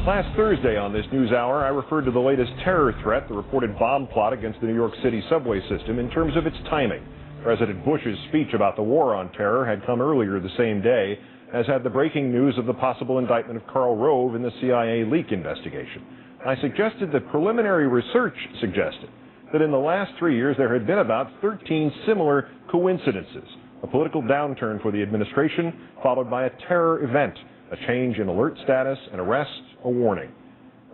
Last Thursday on this news hour, I referred to the latest terror threat, the reported bomb plot against the New York City subway system, in terms of its timing. President Bush's speech about the war on terror had come earlier the same day, as had the breaking news of the possible indictment of Karl Rove in the CIA leak investigation. I suggested that preliminary research suggested that in the last 3 years there had been about 13 similar coincidences. A political downturn for the administration, followed by a terror event, a change in alert status, an arrest, a warning.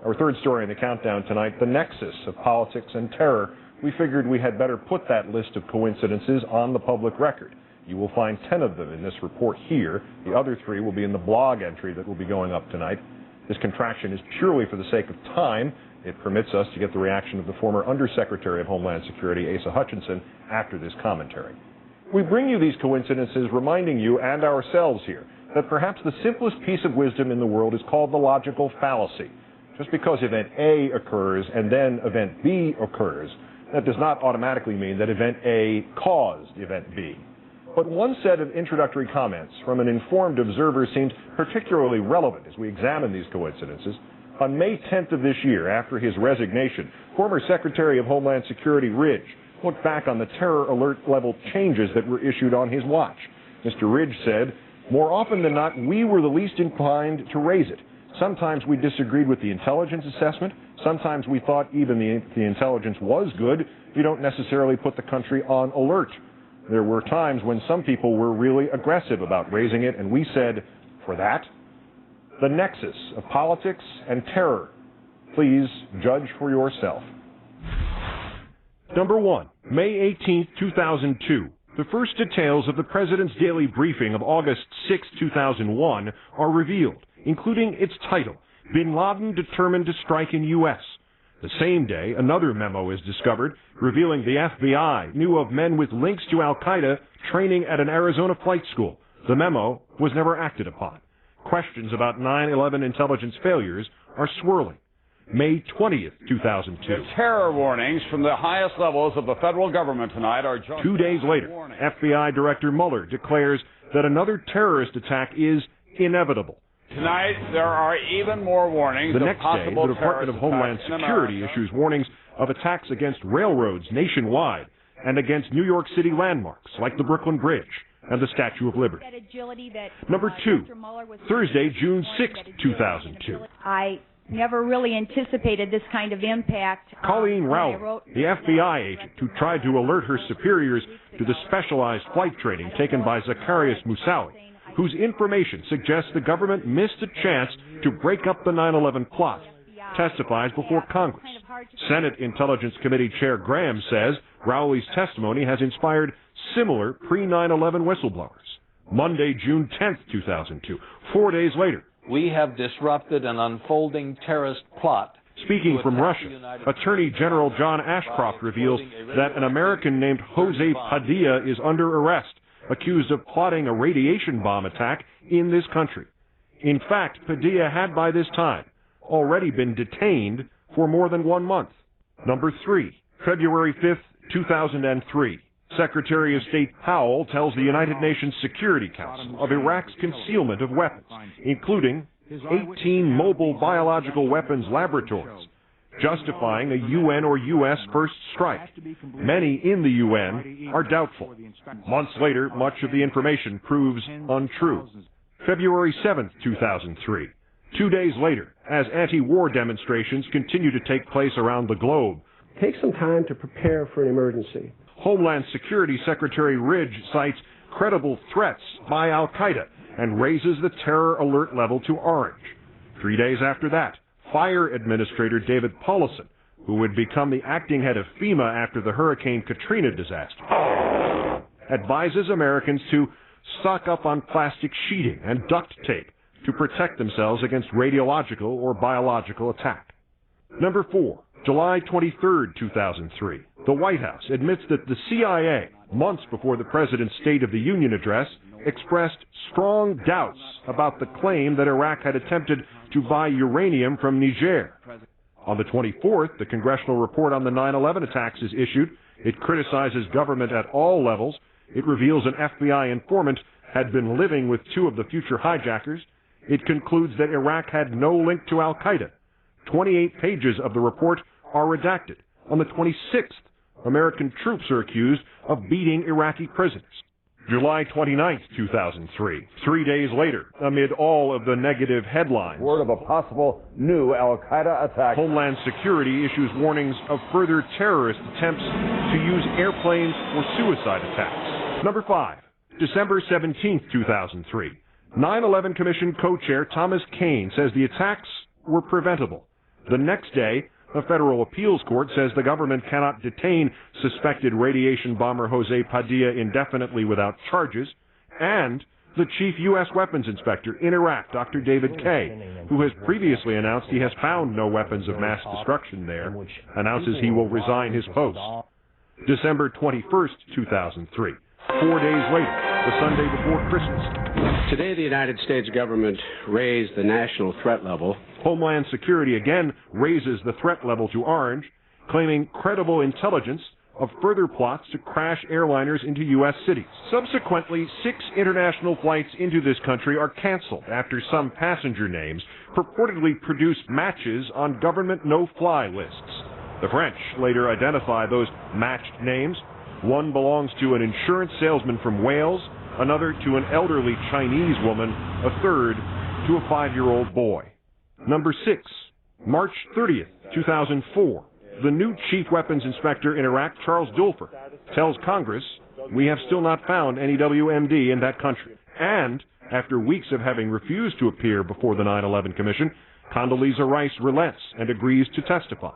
Our third story in the countdown tonight, the nexus of politics and terror. We figured we had better put that list of coincidences on the public record. You will find 10 of them in this report here. The other 3 will be in the blog entry that will be going up tonight. This contraction is purely for the sake of time. It permits us to get the reaction of the former Undersecretary of Homeland Security, Asa Hutchinson, after this commentary. We bring you these coincidences reminding you and ourselves here that perhaps the simplest piece of wisdom in the world is called the logical fallacy. Just because event A occurs and then event B occurs, that does not automatically mean that event A caused event B. But one set of introductory comments from an informed observer seems particularly relevant as we examine these coincidences. On May 10th of this year, after his resignation, former Secretary of Homeland Security Ridge looked back on the terror alert level changes that were issued on his watch. Mr. Ridge said, "More often than not, we were the least inclined to raise it. Sometimes we disagreed with the intelligence assessment. Sometimes we thought even the intelligence was good. You don't necessarily put the country on alert. There were times when some people were really aggressive about raising it, and we said, for that, the nexus of politics and terror. Please judge for yourself." Number 1, May 18, 2002. The first details of the President's daily briefing of August 6, 2001 are revealed, including its title, Bin Laden Determined to Strike in U.S. The same day, another memo is discovered, revealing the FBI knew of men with links to al-Qaeda training at an Arizona flight school. The memo was never acted upon. Questions about 9/11 intelligence failures are swirling. May 20th, 2002. The terror warnings from the highest levels of the federal government tonight are just 2 days later, FBI Director Mueller declares that another terrorist attack is inevitable. Tonight, there are even more warnings The of next day, possible the Department of Homeland Security issues warnings of attacks against railroads nationwide and against New York City landmarks like the Brooklyn Bridge and the Statue of Liberty. Number 2, Thursday, June 6, 2002. I never really anticipated this kind of impact. Colleen Rowley, the FBI agent who tried to alert her superiors to the specialized flight training taken by Zacarias Moussaoui, whose information suggests the government missed a chance to break up the 9/11 plot, testifies before Congress. Senate Intelligence Committee Chair Graham says Rowley's testimony has inspired similar pre-9/11 whistleblowers. Monday, June 10th, 2002, 4 days later. We have disrupted an unfolding terrorist plot. Speaking from Russia, Attorney General John Ashcroft reveals that an American named Jose Padilla is under arrest, accused of plotting a radiation bomb attack in this country. In fact, Padilla had by this time already been detained for more than 1 month. Number 3, February 5th, 2003. Secretary of State Powell tells the United Nations Security Council of Iraq's concealment of weapons, including 18 mobile biological weapons laboratories, justifying a UN or U.S. first strike. Many in the UN are doubtful. Months later, much of the information proves untrue. February 7th, 2003. 2 days later, as anti-war demonstrations continue to take place around the globe, take some time to prepare for an emergency. Homeland Security Secretary Ridge cites credible threats by al-Qaeda and raises the terror alert level to orange. 3 days after that, Fire Administrator David Paulison, who would become the acting head of FEMA after the Hurricane Katrina disaster, advises Americans to stock up on plastic sheeting and duct tape to protect themselves against radiological or biological attack. Number 4, July 23, 2003. The White House admits that the CIA, months before the President's State of the Union address, expressed strong doubts about the claim that Iraq had attempted to buy uranium from Niger. On the 24th, the Congressional Report on the 9/11 attacks is issued. It criticizes government at all levels. It reveals an FBI informant had been living with 2 of the future hijackers. It concludes that Iraq had no link to al-Qaeda. 28 pages of the report are redacted. On the 26th, American troops are accused of beating Iraqi prisoners. July 29, 2003, 3 days later, amid all of the negative headlines, Word of a possible new al-Qaeda attack. Homeland Security issues warnings of further terrorist attempts to use airplanes for suicide attacks. Number 5, December 17, 2003. 9/11 Commission co-chair Thomas Kean says the attacks were preventable. The next day, a federal appeals court says the government cannot detain suspected radiation bomber Jose Padilla indefinitely without charges, and the chief U.S. weapons inspector in Iraq, Dr. David Kay, who has previously announced he has found no weapons of mass destruction there, announces he will resign his post. December 21st, 2003, 4 days later, the Sunday before Christmas. Today, the United States government raised the national threat level. Homeland Security again raises the threat level to orange, claiming credible intelligence of further plots to crash airliners into U.S. cities. Subsequently, 6 international flights into this country are canceled after some passenger names purportedly produced matches on government no-fly lists. The French later identify those matched names. One belongs to an insurance salesman from Wales, another to an elderly Chinese woman, a third to a 5-year-old boy. Number 6, March 30th, 2004. The new chief weapons inspector in Iraq, Charles Dulfer, tells Congress, "We have still not found any WMD in that country." And, after weeks of having refused to appear before the 9/11 Commission, Condoleezza Rice relents and agrees to testify.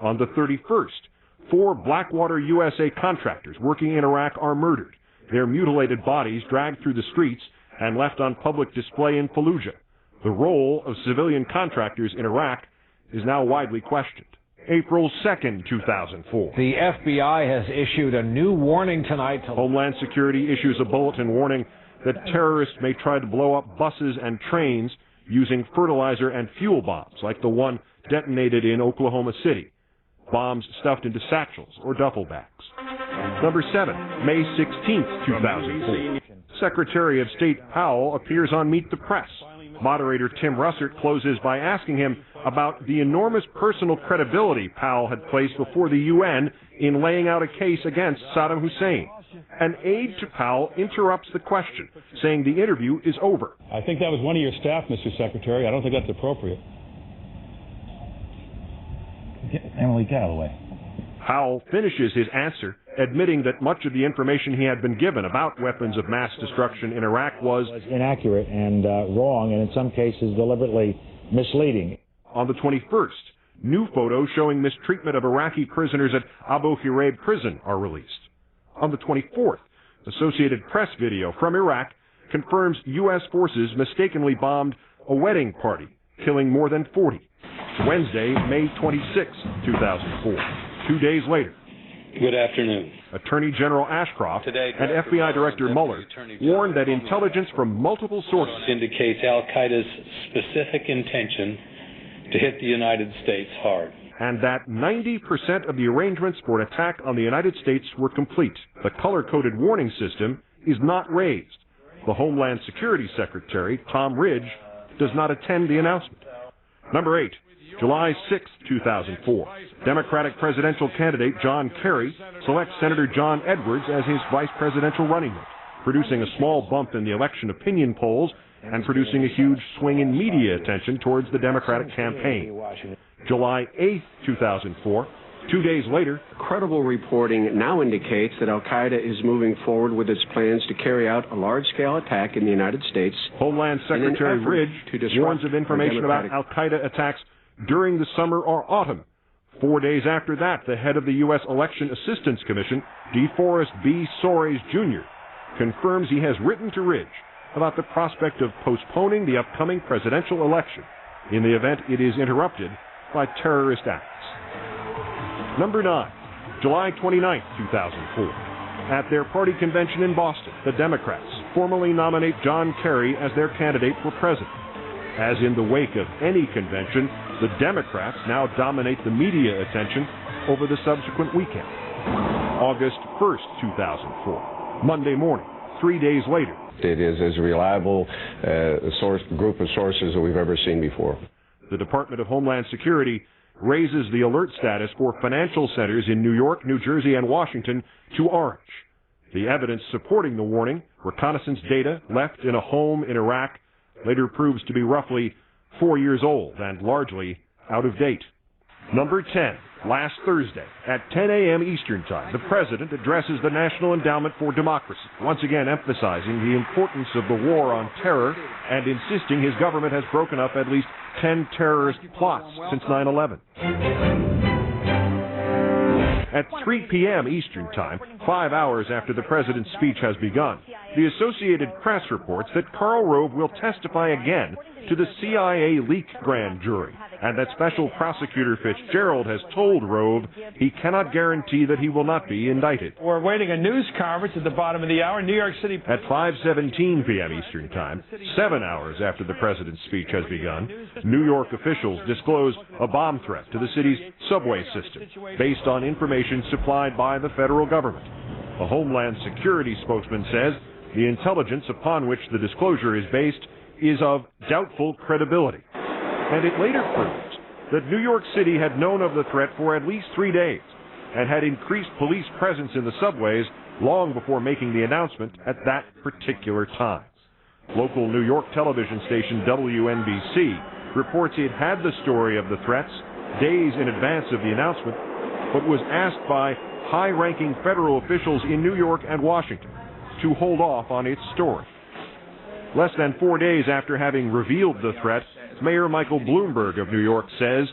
On the 31st, 4 Blackwater USA contractors working in Iraq are murdered, their mutilated bodies dragged through the streets and left on public display in Fallujah. The role of civilian contractors in Iraq is now widely questioned. April 2nd, 2004. The FBI has issued a new warning tonight. Homeland Security issues a bulletin warning that terrorists may try to blow up buses and trains using fertilizer and fuel bombs, like the one detonated in Oklahoma City. Bombs stuffed into satchels or duffel bags. Number 7, May 16th, 2004. Secretary of State Powell appears on Meet the Press. Moderator Tim Russert closes by asking him about the enormous personal credibility Powell had placed before the UN in laying out a case against Saddam Hussein. An aide to Powell interrupts the question, saying the interview is over. I think that was one of your staff, Mr. Secretary. I don't think that's appropriate. Emily, get out of the way. Powell finishes his answer, admitting that much of the information he had been given about weapons of mass destruction in Iraq was inaccurate and wrong, and in some cases deliberately misleading. On the 21st, new photos showing mistreatment of Iraqi prisoners at Abu Ghraib prison are released. On the 24th, Associated Press video from Iraq confirms U.S. forces mistakenly bombed a wedding party, killing more than 40. Wednesday, May 26, 2004. 2 days later. Good afternoon. Attorney General Ashcroft and FBI Director Mueller warned that intelligence from multiple sources indicates al-Qaeda's specific intention to hit the United States hard. And that 90% of the arrangements for an attack on the United States were complete. The color-coded warning system is not raised. The Homeland Security Secretary, Tom Ridge, does not attend the announcement. Number 8, July 6, 2004. Democratic presidential candidate John Kerry selects Senator John Edwards as his vice presidential running mate, producing a small bump in the election opinion polls and producing a huge swing in media attention towards the Democratic campaign. July 8, 2004. 2 days later, Credible reporting now indicates that al-Qaeda is moving forward with its plans to carry out a large-scale attack in the United States. Homeland Secretary Ridge warns of information about al-Qaeda attacks during the summer or autumn. 4 days after that, the head of the U.S. Election Assistance Commission, DeForest B. Soares, Jr., confirms he has written to Ridge about the prospect of postponing the upcoming presidential election in the event it is interrupted by terrorist acts. Number 9, July 29, 2004. At their party convention in Boston, the Democrats formally nominate John Kerry as their candidate for president. As in the wake of any convention, the Democrats now dominate the media attention over the subsequent weekend. August 1st, 2004. Monday morning, 3 days later, It is as reliable a group of sources that we've ever seen before. The Department of Homeland Security raises the alert status for financial centers in New York, New Jersey, and Washington to orange. The evidence supporting the warning, reconnaissance data left in a home in Iraq, later proves to be roughly 4 years old and largely out of date. Number 10. Last Thursday at 10 a.m. Eastern Time, the President addresses the National Endowment for Democracy, once again emphasizing the importance of the war on terror and insisting his government has broken up at least 10 terrorist plots since 9/11. At 3 p.m. Eastern Time, 5 hours after the President's speech has begun, the Associated Press reports that Karl Rove will testify again to the CIA leak grand jury, and that Special Prosecutor Fitzgerald has told Rove he cannot guarantee that he will not be indicted. We're awaiting a news conference at the bottom of the hour. New York City. At 5:17 p.m. Eastern Time, 7 hours after the President's speech has begun, New York officials disclose a bomb threat to the city's subway system based on information supplied by the federal government. A Homeland Security spokesman says the intelligence upon which the disclosure is based is of doubtful credibility. And it later proves that New York City had known of the threat for at least 3 days and had increased police presence in the subways long before making the announcement at that particular time. Local New York television station WNBC reports it had the story of the threats days in advance of the announcement, but was asked by high-ranking federal officials in New York and Washington to hold off on its story. Less than 4 days after having revealed the threat, Mayor Michael Bloomberg of New York says,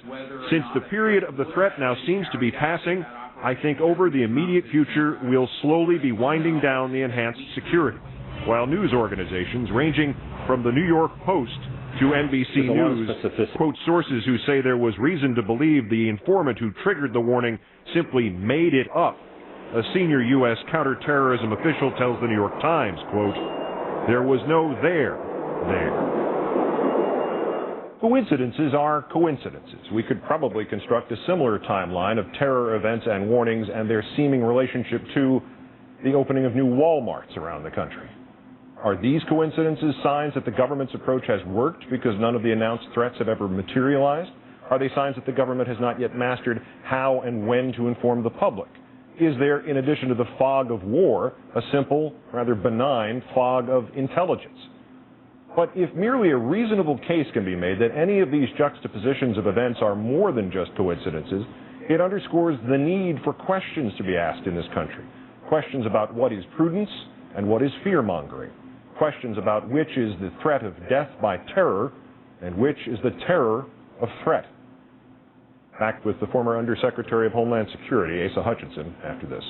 "Since the period of the threat now seems to be passing, I think over the immediate future we'll slowly be winding down the enhanced security." While news organizations ranging from the New York Post to NBC News quote sources who say there was reason to believe the informant who triggered the warning simply made it up. A senior U.S. counterterrorism official tells the New York Times, quote, "There was no there. Coincidences are coincidences. We could probably construct a similar timeline of terror events and warnings and their seeming relationship to the opening of new Walmarts around the country. Are these coincidences signs that the government's approach has worked because none of the announced threats have ever materialized? Are they signs that the government has not yet mastered how and when to inform the public? Is there, in addition to the fog of war, a simple, rather benign fog of intelligence? But if merely a reasonable case can be made that any of these juxtapositions of events are more than just coincidences, it underscores the need for questions to be asked in this country. Questions about what is prudence and what is fear-mongering. Questions about which is the threat of death by terror and which is the terror of threat. Back with the former Undersecretary of Homeland Security, Asa Hutchinson, after this.